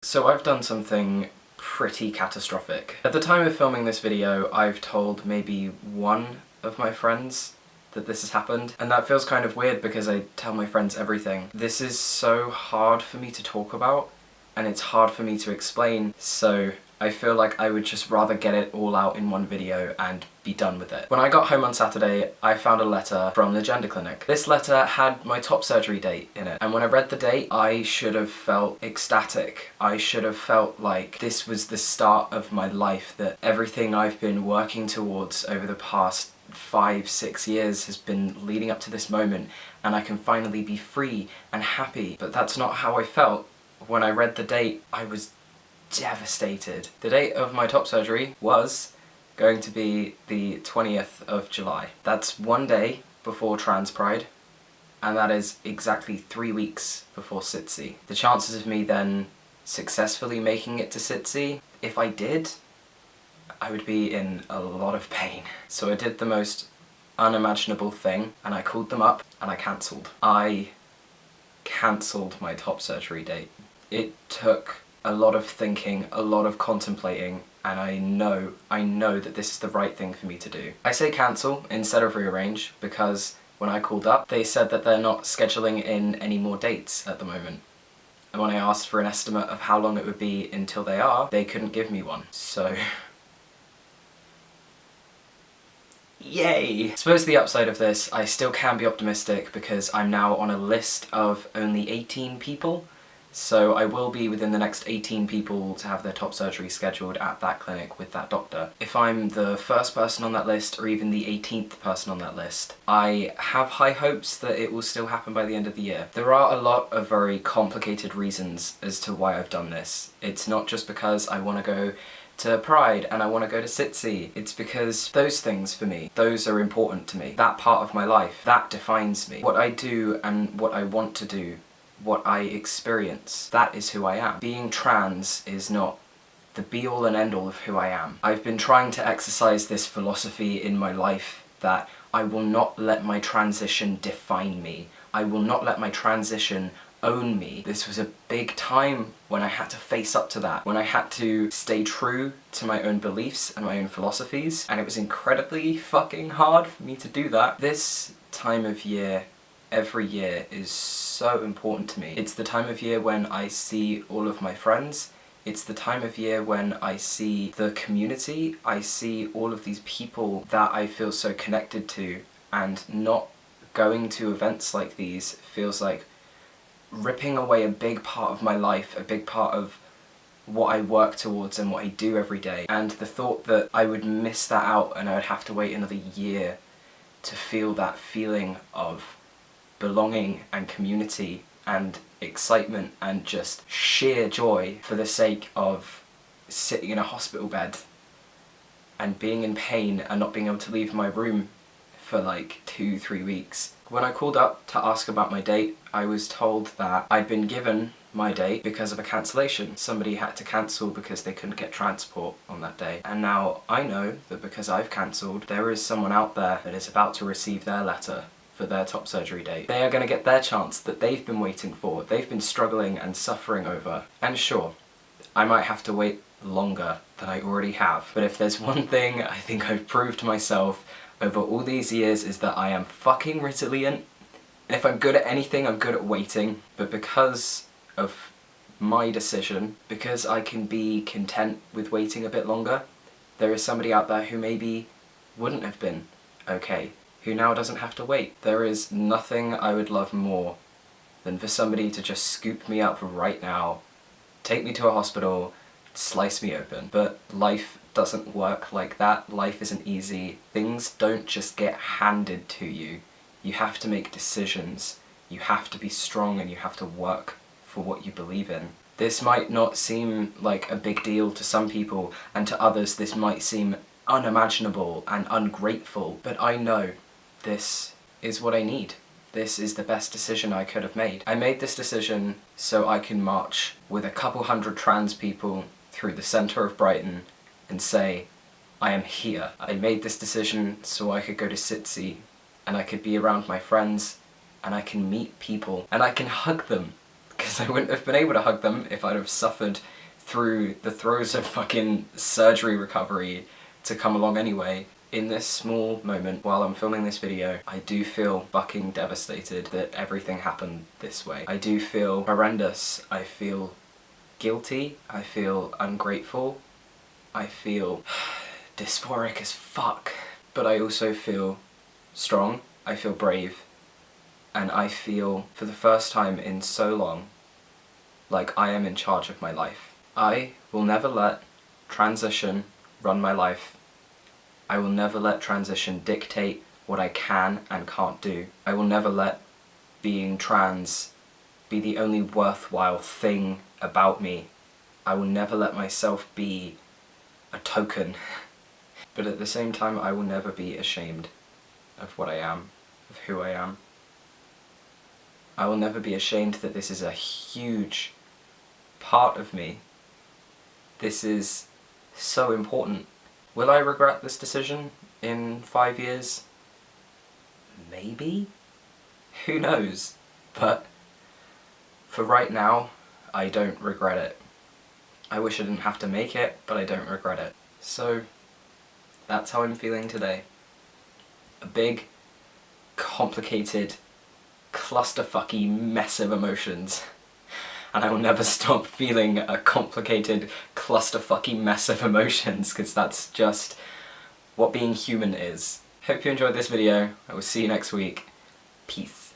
So I've done something pretty catastrophic. At the time of filming this video, I've told maybe one of my friends that this has happened, and that feels kind of weird because I tell my friends everything. This is so hard for me to talk about, and it's hard for me to explain, so I feel like I would just rather get it all out in one video and be done with it. When I got home on Saturday, I found a letter from the gender clinic. This letter had my top surgery date in it, and when I read the date, I should have felt ecstatic. I should have felt like this was the start of my life, that everything I've been working towards over the past 5-6 years has been leading up to this moment, and I can finally be free and happy. But that's not how I felt. When I read the date, I was devastated. The date of my top surgery was going to be the 20th of July. That's one day before Trans Pride, and that is exactly 3 weeks before SITC. The chances of me then successfully making it to SITC, if I did, I would be in a lot of pain. So I did the most unimaginable thing, and I called them up and I cancelled. I cancelled my top surgery date. It took a lot of thinking, a lot of contemplating, and I know that this is the right thing for me to do. I say cancel instead of rearrange because when I called up, they said that they're not scheduling in any more dates at the moment. And when I asked for an estimate of how long it would be until they are, they couldn't give me one. So yay! I suppose the upside of this, I still can be optimistic because I'm now on a list of only 18 people. So I will be within the next 18 people to have their top surgery scheduled at that clinic with that doctor. If I'm the first person on that list or even the 18th person on that list, I have high hopes that it will still happen by the end of the year. There are a lot of very complicated reasons as to why I've done this. It's not just because I want to go to Pride and I want to go to SITC. It's because those things for me, those are important to me. That part of my life, that defines me. What I do and what I want to do, what I experience, that is who I am. Being trans is not the be-all and end-all of who I am. I've been trying to exercise this philosophy in my life that I will not let my transition define me. I will not let my transition own me. This was a big time when I had to face up to that, when I had to stay true to my own beliefs and my own philosophies, and it was incredibly fucking hard for me to do that. This time of year, every year, is so important to me. It's the time of year when I see all of my friends. It's the time of year when I see the community. I see all of these people that I feel so connected to, and not going to events like these feels like ripping away a big part of my life, a big part of what I work towards and what I do every day. And the thought that I would miss that out and I would have to wait another year to feel that feeling of belonging and community and excitement and just sheer joy for the sake of sitting in a hospital bed and being in pain and not being able to leave my room for like 2-3 weeks. When I called up to ask about my date, I was told that I'd been given my date because of a cancellation. Somebody had to cancel because they couldn't get transport on that day. And now I know that because I've cancelled, there is someone out there that is about to receive their letter for their top surgery date. They are going to get their chance that they've been waiting for, they've been struggling and suffering over. And sure, I might have to wait longer than I already have, but if there's one thing I think I've proved to myself over all these years is that I am fucking resilient, and if I'm good at anything, I'm good at waiting. But because of my decision, because I can be content with waiting a bit longer, there is somebody out there who maybe wouldn't have been okay, who now doesn't have to wait. There is nothing I would love more than for somebody to just scoop me up right now, take me to a hospital, slice me open. But life doesn't work like that. Life isn't easy. Things don't just get handed to you. You have to make decisions. You have to be strong and you have to work for what you believe in. This might not seem like a big deal to some people, and to others this might seem unimaginable and ungrateful, but I know this is what I need. This is the best decision I could have made. I made this decision so I can march with a couple hundred trans people through the centre of Brighton and say, I am here. I made this decision so I could go to SITC and I could be around my friends and I can meet people and I can hug them because I wouldn't have been able to hug them if I'd have suffered through the throes of fucking surgery recovery to come along anyway. In this small moment while I'm filming this video, I do feel fucking devastated that everything happened this way. I do feel horrendous. I feel guilty. I feel ungrateful. I feel dysphoric as fuck. But I also feel strong. I feel brave. And I feel, for the first time in so long, like I am in charge of my life. I will never let transition run my life. I will never let transition dictate what I can and can't do. I will never let being trans be the only worthwhile thing about me. I will never let myself be a token. But at the same time, I will never be ashamed of what I am, of who I am. I will never be ashamed that this is a huge part of me. This is so important. Will I regret this decision in 5 years? Maybe? Who knows? But for right now, I don't regret it. I wish I didn't have to make it, but I don't regret it. So, that's how I'm feeling today. A big, complicated, clusterfucky mess of emotions. And I will never stop feeling a complicated, clusterfucky mess of emotions, because that's just what being human is. Hope you enjoyed this video. I will see you next week. Peace.